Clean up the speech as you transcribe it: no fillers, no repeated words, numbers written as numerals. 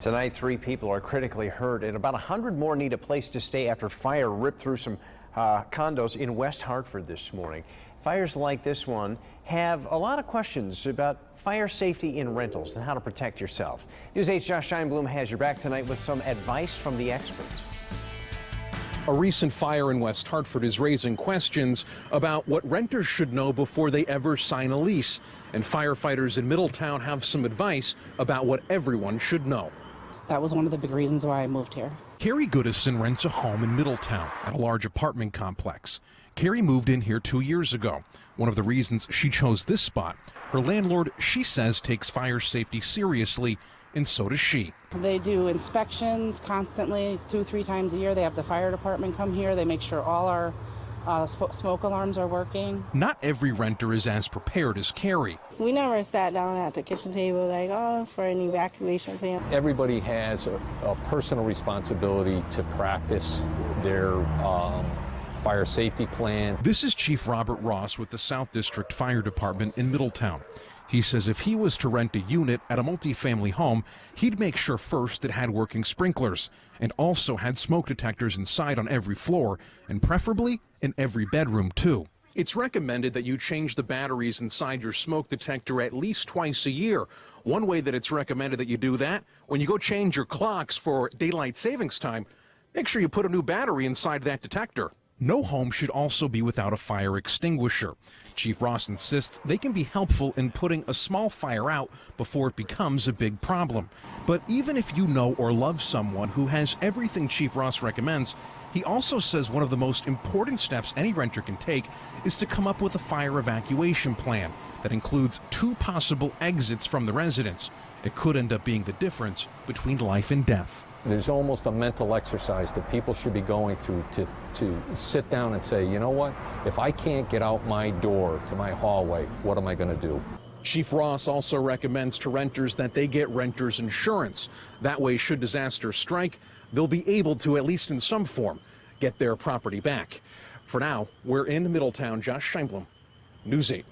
Tonight, 3 people are critically hurt and about 100 more need a place to stay after fire ripped through some condos in West Hartford this morning. Fires like this one have a lot of questions about fire safety in rentals and how to protect yourself. News 8's Josh Scheinblum has your back tonight with some advice from the experts. A recent fire in West Hartford is raising questions about what renters should know before they ever sign a lease. And firefighters in Middletown have some advice about what everyone should know. That was one of the big reasons why I moved here. Carrie Goodison rents a home in Middletown at a large apartment complex. Carrie moved in here 2 years ago. One of the reasons she chose this spot, her landlord, she says, takes fire safety seriously, and so does she. They do inspections constantly, 2-3 times a year. They have the fire department come here. They make sure all our smoke alarms are working. Not every renter is as prepared as Carrie. We never sat down at the kitchen table like, for an evacuation plan. Everybody has a personal responsibility to practice their fire safety plan. This is Chief Robert Ross with the South District Fire Department in Middletown. He says if he was to rent a unit at a multifamily home, he'd make sure first it had working sprinklers and also had smoke detectors inside on every floor, and preferably in every bedroom too. It's recommended that you change the batteries inside your smoke detector at least twice a year. One way that it's recommended that you do that, when you go change your clocks for daylight savings time, make sure you put a new battery inside that detector. No home should also be without a fire extinguisher. Chief Ross insists they can be helpful in putting a small fire out before it becomes a big problem. But even if you know or love someone who has everything Chief Ross recommends, he also says one of the most important steps any renter can take is to come up with a fire evacuation plan that includes 2 possible exits from the residence. It could end up being the difference between life and death. There's almost a mental exercise that people should be going through to sit down and say, you know what, if I can't get out my door to my hallway, what am I going to do? Chief Ross also recommends to renters that they get renter's insurance. That way, should disaster strike, they'll be able to, at least in some form, get their property back. For now, we're in Middletown. Josh Scheinblum, News 8.